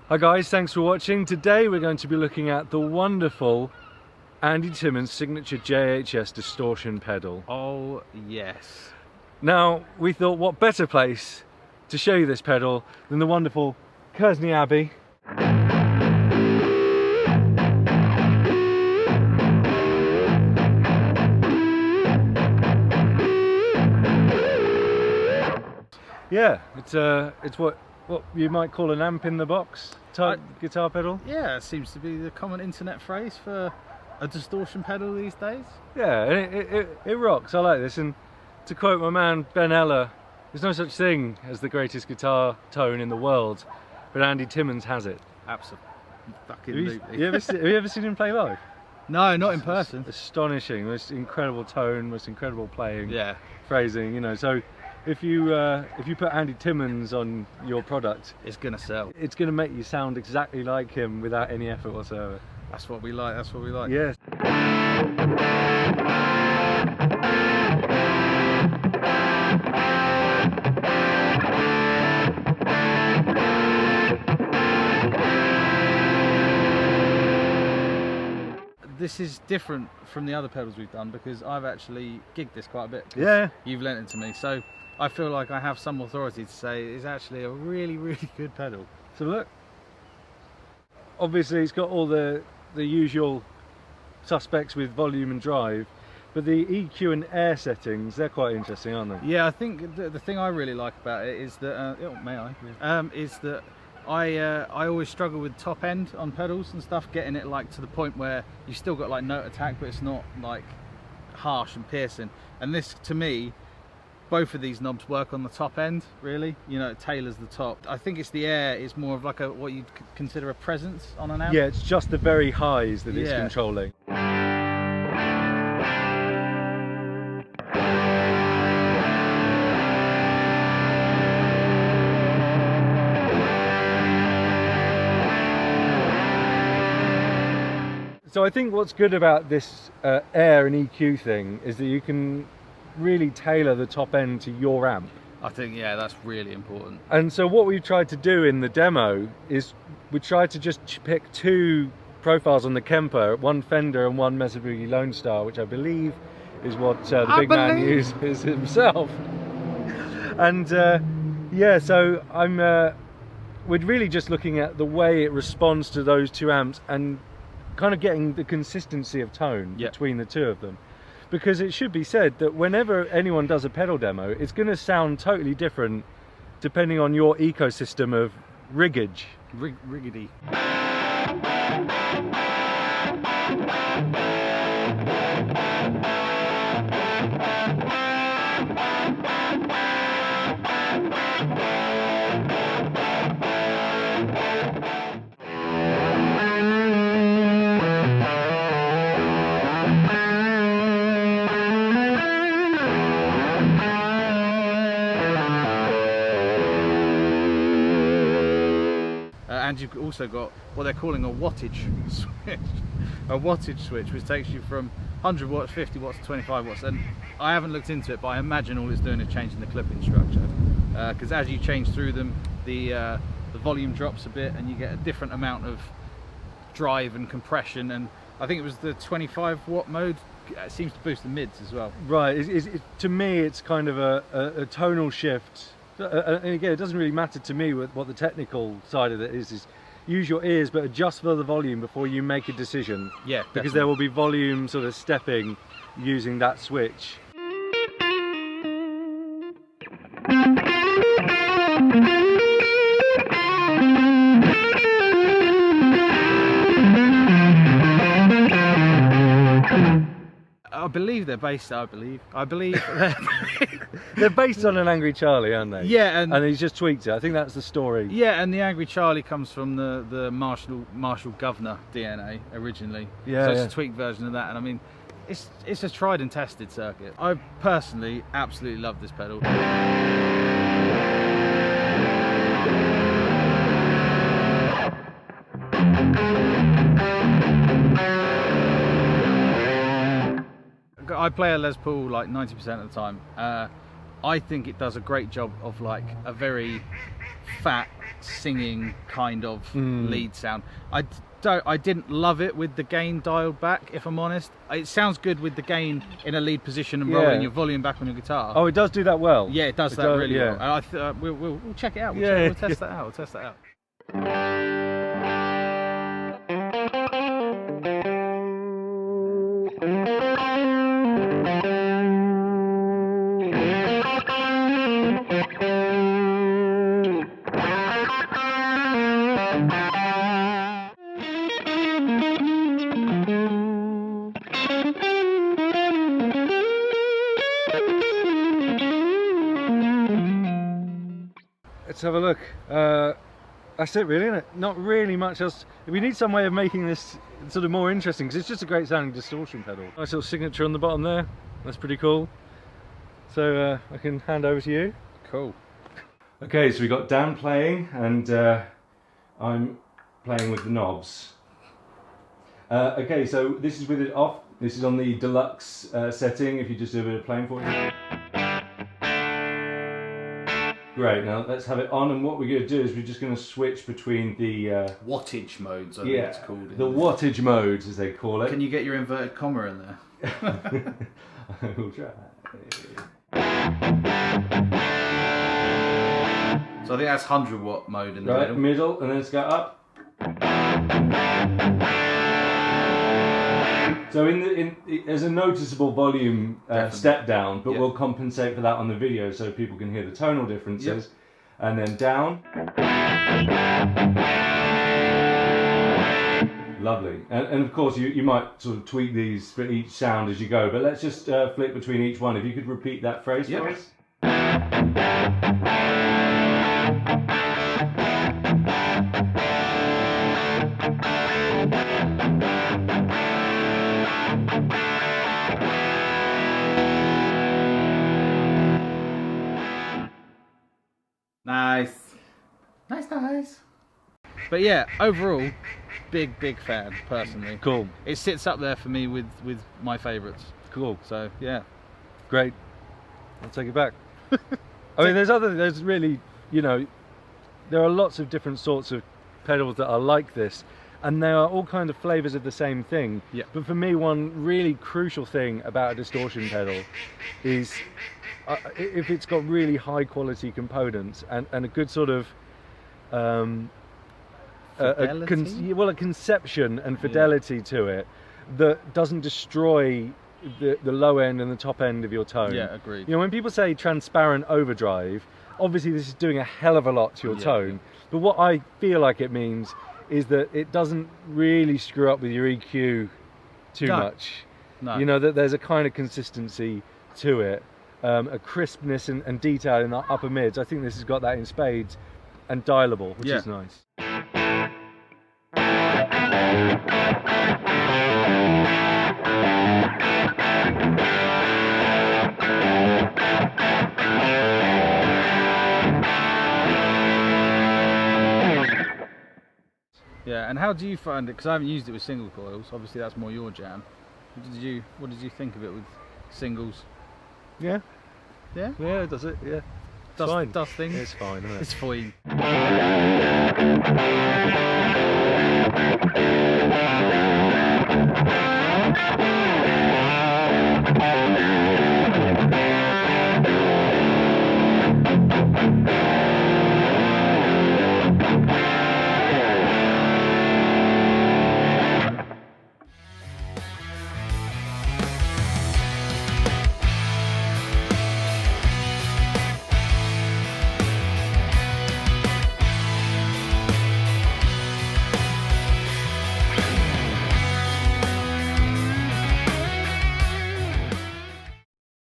Hi guys, thanks for watching. Today we're going to be looking at the wonderful Andy Timmons signature JHS distortion pedal. Oh yes. Now we thought what better place to show you this pedal than the wonderful Kearsney Abbey. Yeah, it's what you might call an amp in the box type guitar pedal. Yeah, it seems to be the common internet phrase for a distortion pedal these days. Yeah, and it rocks. I like this. And to quote my man Ben Eller, there's no such thing as the greatest guitar tone in the world, but Andy Timmons has it. Absolutely. Have you ever seen him play live? No, not in person. Astonishing, most incredible tone, most incredible playing, Yeah. phrasing. You know, so if you put Andy Timmons on your product, It's gonna sell. it's going to make you sound exactly like him without any effort whatsoever. That's what we like. That's what we like. Yes. This is different from the other pedals we've done because I've actually gigged this quite a bit. Yeah. You've lent it to me, so I feel like I have some authority to say it's actually a really, really good pedal. So look, obviously it's got all the usual suspects with volume and drive, but the EQ and air settings, they're quite interesting, aren't they? Yeah, I think the thing I really like about it is that is that I always struggle with top end on pedals and stuff, getting it like to the point where you still got like note attack, but it's not like harsh and piercing. And this, to me, both of these knobs work on the top end, really. You know, it tailors the top. I think it's the air is more of like what you'd consider a presence on an amp. Yeah, it's just the very highs that it's controlling. So I think what's good about this air and EQ thing is that you can really tailor the top end to your amp. I think, yeah, that's really important. And so what we tried to do in the demo is we tried to just pick two profiles on the Kemper, one Fender and one Mesa Boogie Lone Star, which I believe is what the big man uses himself. And yeah, so we're really just looking at the way it responds to those two amps and kind of getting the consistency of tone between the two of them. Because it should be said that whenever anyone does a pedal demo, it's going to sound totally different depending on your ecosystem of riggage. Riggedy. And you've also got what they're calling a wattage switch. A wattage switch, which takes you from 100 watts, 50 watts to 25 watts. And I haven't looked into it, but I imagine all it's doing is changing the clipping structure. Because as you change through them, the volume drops a bit and you get a different amount of drive and compression. And I think it was the 25 watt mode. It seems to boost the mids as well. Right, to me it's kind of a tonal shift. And again, it doesn't really matter to me what the technical side of it is use your ears but adjust for the volume before you make a decision. Yeah, because definitely. there will be volume sort of stepping using that switch. I believe they're based. I believe They're based on an Angry Charlie, aren't they? Yeah, and he's just tweaked it. I think that's the story. Yeah, and the Angry Charlie comes from the Marshall Governor DNA originally. Yeah, so it's a tweaked version of that, and I mean, it's a tried and tested circuit. I personally absolutely love this pedal. I play a Les Paul like 90% of the time. I think it does a great job of like a very fat singing kind of lead sound. I didn't love it with the gain dialed back, if I'm honest. It sounds good with the gain in a lead position and rolling your volume back on your guitar. Oh, it does do that well. Yeah, it does that really well. And we'll check it out. We'll test that out. We'll test that out. Let's have a look. That's it really, isn't it? Not really much else. We need some way of making this sort of more interesting, because it's just a great sounding distortion pedal. Nice little signature on the bottom there. That's pretty cool. So I can hand over to you. Cool. Okay, so we got Dan playing, and I'm playing with the knobs. Okay, so this is with it off. This is on the deluxe setting, if you just do a bit of playing for you. Great, now let's have it on, and what we're going to do is we're just going to switch between the... wattage modes, I think it's called. The wattage modes, as they call it. Can you get your inverted comma in there? I will try. So I think that's 100 watt mode in the middle. Middle, and then let's go up. So there's a noticeable volume step down, but we'll compensate for that on the video so people can hear the tonal differences. Yep. And then down. Lovely. And of course you might sort of tweak these for each sound as you go, but let's just flick between each one. If you could repeat that phrase for us. Nice. But yeah, overall, big fan, personally. Cool. It sits up there for me with my favourites. Cool. So yeah. Great. I'll take it back. I mean, there's really, you know, there are lots of different sorts of pedals that are like this, and they are all kind of flavours of the same thing. Yeah. But for me, one really crucial thing about a distortion pedal is if it's got really high quality components and a good sort of a conception and fidelity to it that doesn't destroy the low end and the top end of your tone. Yeah, agreed. You know, when people say transparent overdrive, obviously this is doing a hell of a lot to your tone, but what I feel like it means is that it doesn't really screw up with your EQ too much. No. You know, that there's a kind of consistency to it, a crispness and detail in the upper mids. I think this has got that in spades, and dialable, which is nice. Yeah, and how do you find it? Because I haven't used it with single coils. Obviously, that's more your jam. What did you think of it with singles? Yeah, it does it. Yeah, it's fine. Does things. It's fine. Isn't it? It's fine.